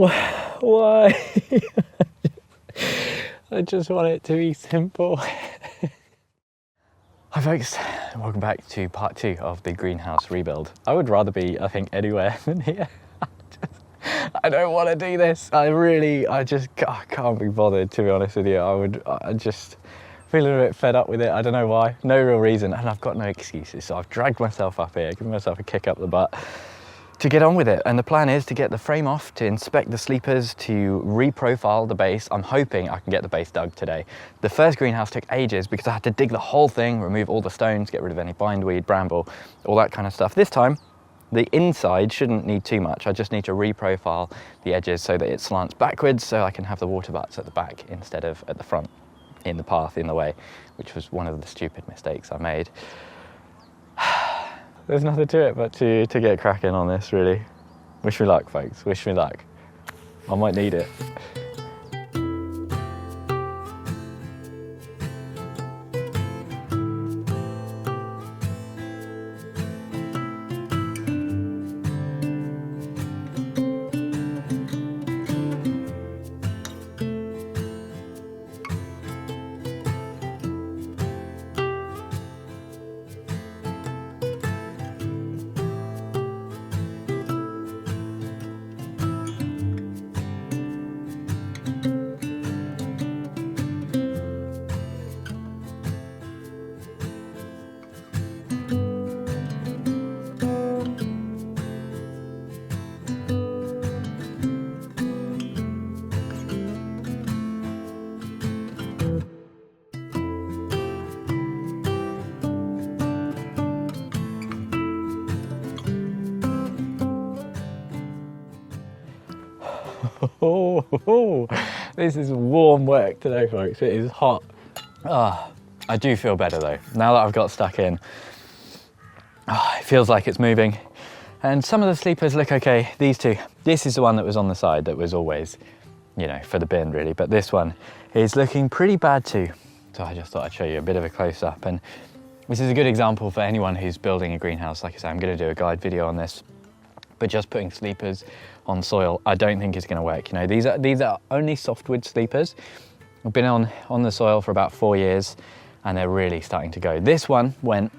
Why? I just want it to be simple. Hi folks, welcome back to part 2 of the greenhouse rebuild. I would rather be, I think, anywhere than here. I don't want to do this. I can't be bothered, to be honest with you. I just feeling a bit fed up with it. I don't know why, no real reason, and I've got no excuses. So I've dragged myself up here, given myself a kick up the butt to get on with it. And the plan is to get the frame off, to inspect the sleepers, to reprofile the base. I'm hoping I can get the base dug today. The first greenhouse took ages because I had to dig the whole thing, remove all the stones, get rid of any bindweed, bramble, all that kind of stuff. This time, the inside shouldn't need too much. I just need to reprofile the edges so that it slants backwards so I can have the water butts at the back instead of at the front, in the path, in the way, which was one of the stupid mistakes I made. There's nothing to it but to get cracking on this, really. Wish me luck, folks, wish me luck. I might need it. This is warm work today, folks. It is hot. I do feel better though. Now that I've got stuck in, it feels like it's moving. And some of the sleepers look okay. These two. This is the one that was on the side that was always, for the bin really. But this one is looking pretty bad too. So I just thought I'd show you a bit of a close-up. And this is a good example for anyone who's building a greenhouse. Like I say, I'm going to do a guide video on this. But just putting sleepers on soil, I don't think is going to work. These are only softwood sleepers. I've been on the soil for about 4 years, and they're really starting to go. This one went,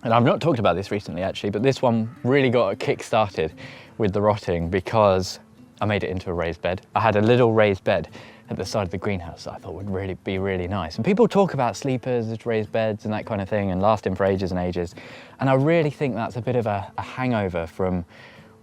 and I've not talked about this recently actually, but this one really got kick-started with the rotting because I made it into a raised bed. I had a little raised bed at the side of the greenhouse that I thought would be really nice. And people talk about sleepers as raised beds and that kind of thing and lasting for ages and ages. And I really think that's a bit of a hangover from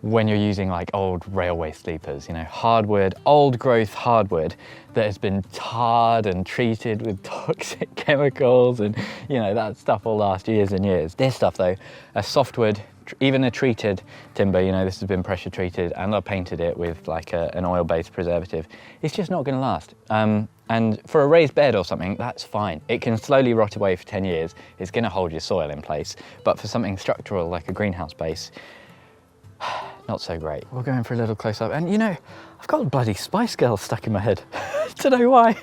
when you're using like old railway sleepers, hardwood, old growth hardwood that has been tarred and treated with toxic chemicals and that stuff will last years and years. This stuff though, a softwood, even a treated timber, this has been pressure treated and I painted it with like an oil-based preservative. It's just not going to last. And for a raised bed or something, that's fine. It can slowly rot away for 10 years. It's going to hold your soil in place. But for something structural like a greenhouse base, not so great. We're going for a little close-up. And I've got bloody Spice Girls stuck in my head. Don't know why.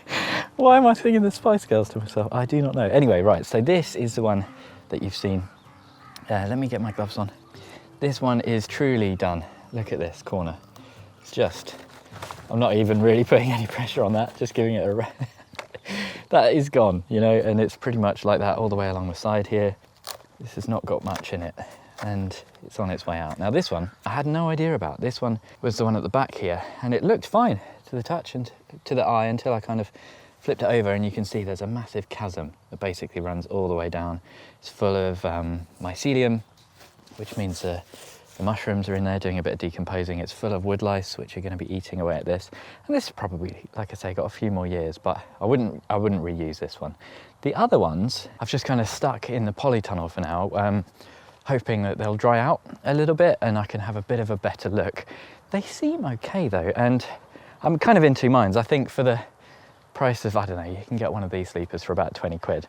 Why am I singing the Spice Girls to myself? I do not know. Anyway, right, so this is the one that you've seen. Let me get my gloves on. This one is truly done. Look at this corner. It's just, I'm not even really putting any pressure on that, just giving it a that is gone, and it's pretty much like that all the way along the side here. This has not got much in it, and it's on its way out. Now this one, I had no idea about. This one was the one at the back here, and it looked fine to the touch and to the eye until I kind of flipped it over, and you can see there's a massive chasm that basically runs all the way down. It's full of mycelium, which means the mushrooms are in there doing a bit of decomposing. It's full of woodlice, which are going to be eating away at this. And this probably, like I say, got a few more years, but I wouldn't reuse this one. The other ones, I've just kind of stuck in the polytunnel for now, hoping that they'll dry out a little bit and I can have a bit of a better look. They seem okay though, and I'm kind of in two minds. I think for the price of, I don't know, you can get one of these sleepers for about 20 quid.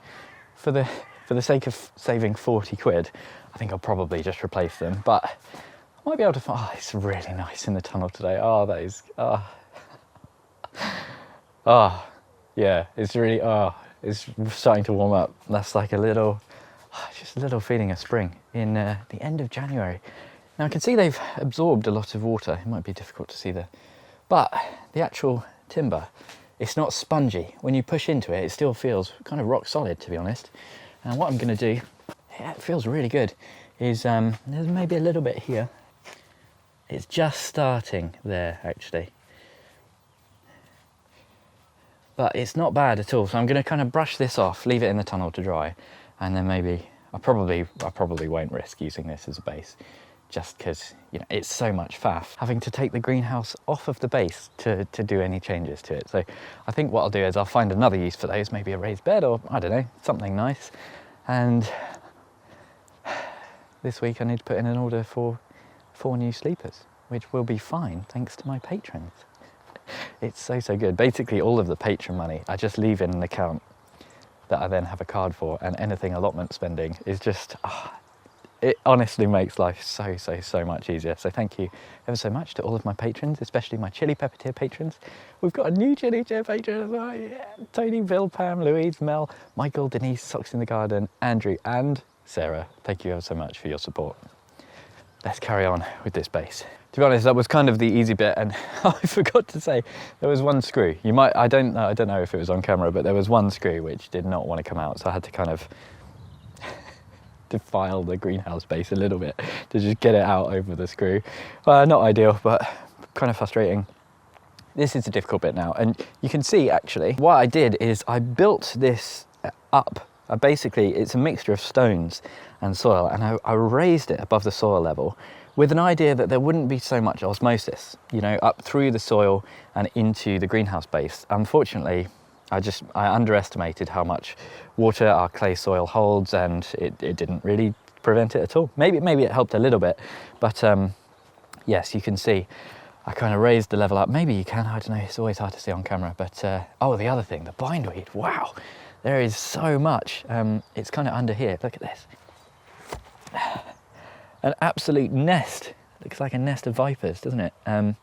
For the sake of saving 40 quid, I think I'll probably just replace them, but I might be able to find, it's really nice in the tunnel today. That is, yeah, it's really, it's starting to warm up. That's like a little, just a little feeling of spring in the end of January. Now I can see they've absorbed a lot of water. It might be difficult to see the But the actual timber, it's not spongy. When you push into it, it still feels kind of rock solid, to be honest. And what I'm going to do, it feels really good, is there's maybe a little bit here. It's just starting there, actually. But it's not bad at all. So I'm going to kind of brush this off, leave it in the tunnel to dry, and then maybe I probably won't risk using this as a base, just because, you know, it's so much faff having to take the greenhouse off of the base to do any changes to it. So I think what I'll do is I'll find another use for those, maybe a raised bed, or I don't know, something nice. And this week I need to put in an order for 4 new sleepers, which will be fine thanks to my patrons. It's so good. Basically all of the patron money I just leave in an account that I then have a card for, and anything allotment spending is just, it honestly makes life so much easier. So thank you ever so much to all of my patrons, especially my chili pepper tier patrons. We've got a new chili tier patron as well. Yeah. Tony, Bill, Pam, Louise, Mel, Michael, Denise, Socks in the Garden, Andrew and Sarah. Thank you ever so much for your support. Let's carry on with this base. To be honest, that was kind of the easy bit, and I forgot to say there was one screw. I don't know if it was on camera, but there was one screw which did not want to come out, so I had to kind of defile the greenhouse base a little bit to just get it out over the screw. Not ideal, but kind of frustrating. This is the difficult bit now, and you can see actually what I did is I built this up. Basically, it's a mixture of stones and soil, and I raised it above the soil level with an idea that there wouldn't be so much osmosis, you know, up through the soil and into the greenhouse base. Unfortunately, I underestimated how much water our clay soil holds, and it didn't really prevent it at all. Maybe it helped a little bit, but yes, you can see I kind of raised the level up. Maybe you can, I don't know, it's always hard to see on camera, but oh, the other thing, the bindweed, wow, there is so much. It's kind of under here, look at this. An absolute nest. Looks like a nest of vipers, doesn't it? So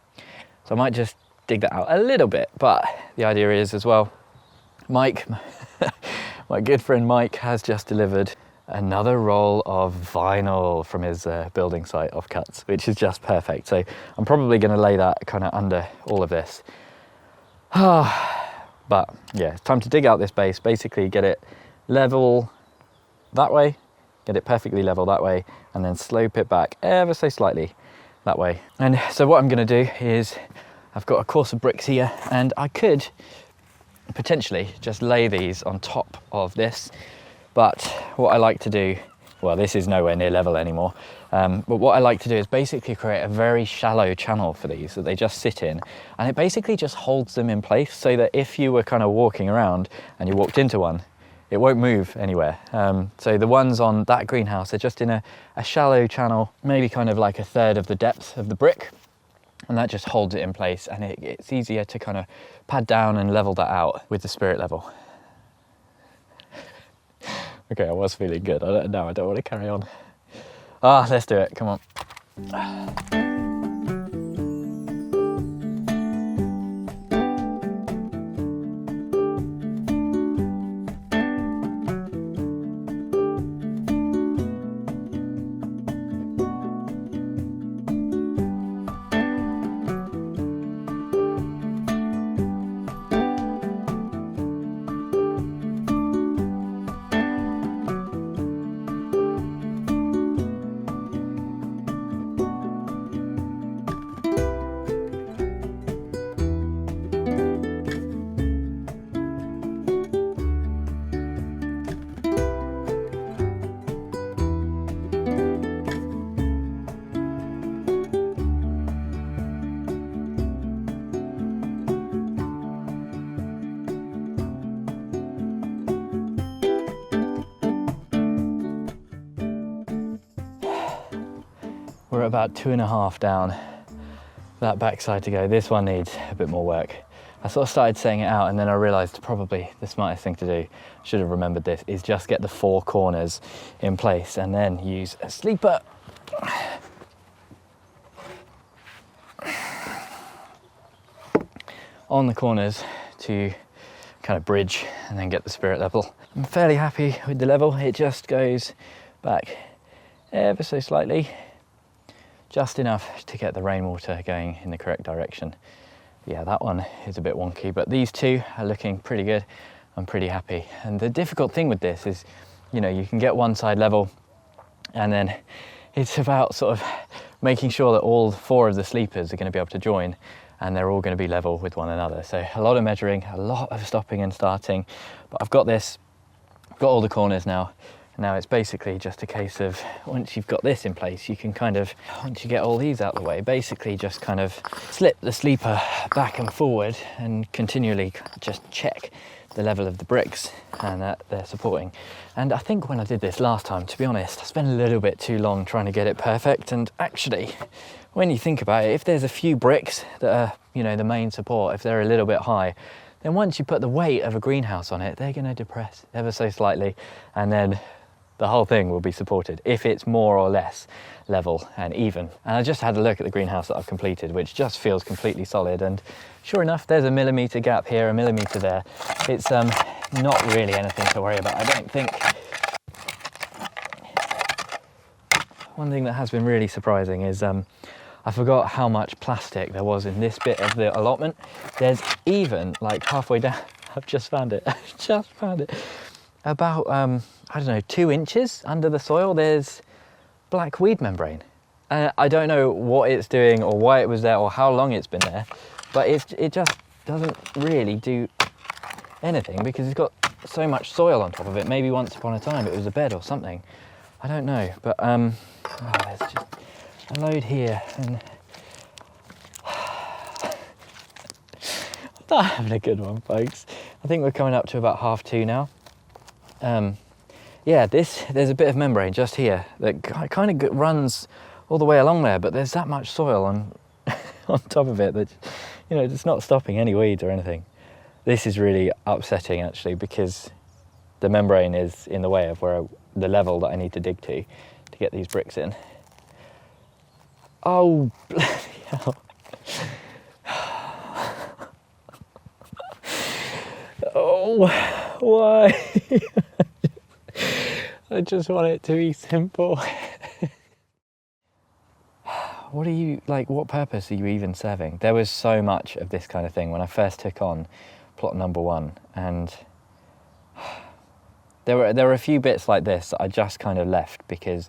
I might just dig that out a little bit, but the idea is as well, Mike, my good friend Mike, has just delivered another roll of vinyl from his building site offcuts, which is just perfect. So I'm probably going to lay that kind of under all of this. But yeah, it's time to dig out this base, basically get it level that way, get it perfectly level that way, and then slope it back ever so slightly that way. And so what I'm going to do is, I've got a course of bricks here, and I could potentially just lay these on top of this, but what I like to do, well, this is nowhere near level anymore, but what I like to do is basically create a very shallow channel for these that they just sit in, and it basically just holds them in place so that if you were kind of walking around and you walked into one, it won't move anywhere. So the ones on that greenhouse are just in a shallow channel, maybe kind of like a third of the depth of the brick, and that just holds it in place, and it's easier to kind of pad down and level that out with the spirit level. Okay, I was feeling good. I don't want to carry on. Let's do it, come on. We're about 2.5 down that backside to go. This one needs a bit more work. I sort of started saying it out, and then I realised probably the smartest thing to do, should have remembered this, is just get the 4 corners in place and then use a sleeper. On the corners to kind of bridge and then get the spirit level. I'm fairly happy with the level. It just goes back ever so slightly, just enough to get the rainwater going in the correct direction. yeah, that one is a bit wonky, but these two are looking pretty good. I'm pretty happy. And the difficult thing with this is, you know, you can get one side level, and then it's about sort of making sure that all 4 of the sleepers are going to be able to join, and they're all going to be level with one another. So a lot of measuring, a lot of stopping and starting, but I've got this, I've got all the corners now. Now it's basically just a case of, once you've got this in place, you can kind of, once you get all these out of the way, basically just kind of slip the sleeper back and forward and continually just check the level of the bricks and that they're supporting. And I think when I did this last time, to be honest, I spent a little bit too long trying to get it perfect. And actually, when you think about it, if there's a few bricks that are, you know, the main support, if they're a little bit high, then once you put the weight of a greenhouse on it, they're going to depress ever so slightly, and then the whole thing will be supported if it's more or less level and even. And I just had a look at the greenhouse that I've completed, which just feels completely solid, and sure enough, there's a millimetre gap here, a millimetre there. It's not really anything to worry about, I don't think. One thing that has been really surprising is I forgot how much plastic there was in this bit of the allotment. There's even, like halfway down, I've just found it, about, I don't know, 2 inches under the soil, there's black weed membrane. I don't know what it's doing or why it was there or how long it's been there, but it just doesn't really do anything because it's got so much soil on top of it. Maybe once upon a time it was a bed or something. I don't know, but there's just a load here, and I'm not having a good one, folks. I think we're coming up to about 2:30 now. Yeah, there's a bit of membrane just here that kind of runs all the way along there, but there's that much soil on on top of it that, you know, it's not stopping any weeds or anything. This is really upsetting actually, because the membrane is in the way of the level that I need to dig to get these bricks in. Oh, bloody hell. Oh, why? I just want it to be simple. What purpose are you even serving? There was so much of this kind of thing when I first took on plot number 1, and there were a few bits like this that I just kind of left because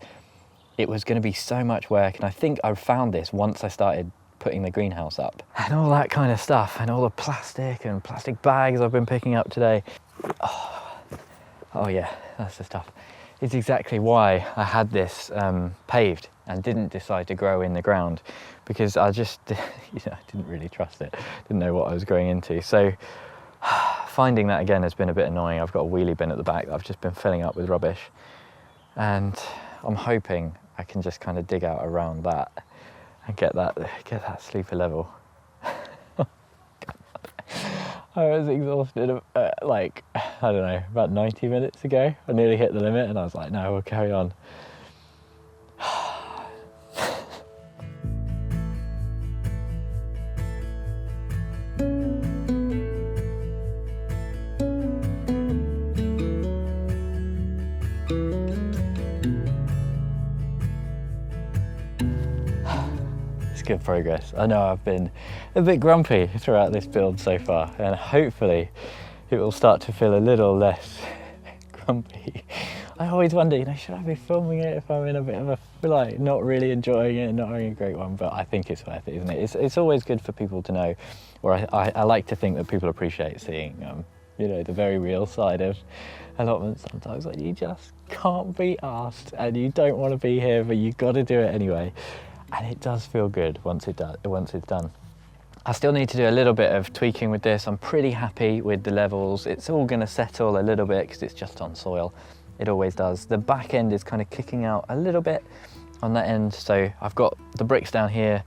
it was going to be so much work, and I think I found this once I started putting the greenhouse up. And all that kind of stuff, and all the plastic and plastic bags I've been picking up today. Oh yeah, that's the stuff. It's exactly why I had this paved and didn't decide to grow in the ground, because I just, I didn't really trust it. Didn't know what I was going into. So finding that again has been a bit annoying. I've got a wheelie bin at the back that I've just been filling up with rubbish, and I'm hoping I can just kind of dig out around that and get that sleeper level. I was exhausted, I don't know, about 90 minutes ago. I nearly hit the limit and I was like, no, we'll carry on. Good progress. I know I've been a bit grumpy throughout this build so far, and hopefully it will start to feel a little less grumpy. I always wonder, should I be filming it if I'm in a bit of a, not really enjoying it and not having a great one, but I think it's worth it, isn't it? It's always good for people to know, or I like to think that people appreciate seeing, the very real side of allotments sometimes. You just can't be asked, and you don't want to be here, but you've got to do it anyway. And it does feel good once it's done. I still need to do a little bit of tweaking with this. I'm pretty happy with the levels. It's all going to settle a little bit because it's just on soil. It always does. The back end is kind of kicking out a little bit on that end. So I've got the bricks down here.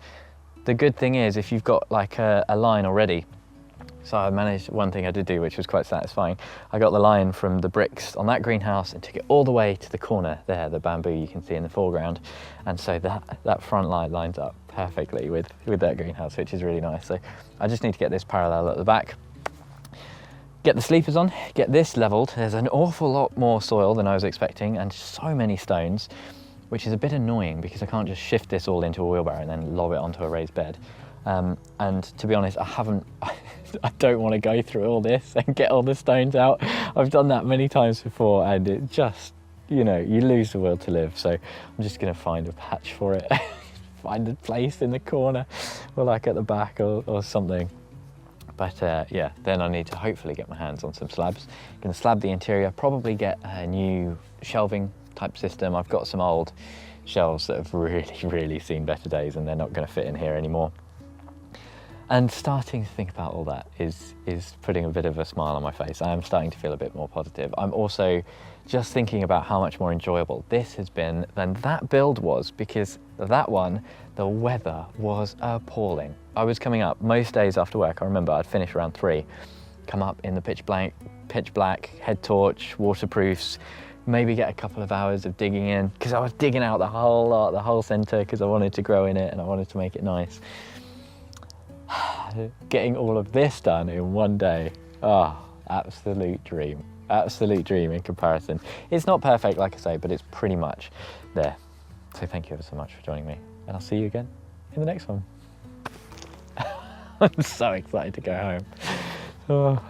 The good thing is if you've got like a line already, so I managed, one thing I did do which was quite satisfying, I got the line from the bricks on that greenhouse and took it all the way to the corner there, the bamboo you can see in the foreground, and so that front line lines up perfectly with that greenhouse, which is really nice. So I just need to get this parallel at the back, get the sleepers on, get this levelled. There's an awful lot more soil than I was expecting and so many stones, which is a bit annoying because I can't just shift this all into a wheelbarrow and then lob it onto a raised bed. And to be honest, I don't want to go through all this and get all the stones out. I've done that many times before, and it just, you lose the will to live. So I'm just going to find a patch for it, find a place in the corner or like at the back or something. But yeah, then I need to hopefully get my hands on some slabs. Going to slab the interior, probably get a new shelving type system. I've got some old shelves that have really seen better days, and they're not going to fit in here anymore. And starting to think about all that is putting a bit of a smile on my face. I am starting to feel a bit more positive. I'm also just thinking about how much more enjoyable this has been than that build was, because that one, the weather was appalling. I was coming up most days after work. I remember I'd finish around 3, come up in the pitch black, head torch, waterproofs, maybe get a couple of hours of digging in, because I was digging out the whole lot, the whole centre, because I wanted to grow in it and I wanted to make it nice. Getting all of this done in one day, absolute dream in comparison. It's not perfect, like I say, but it's pretty much there. So thank you ever so much for joining me, and I'll see you again in the next one. I'm so excited to go home.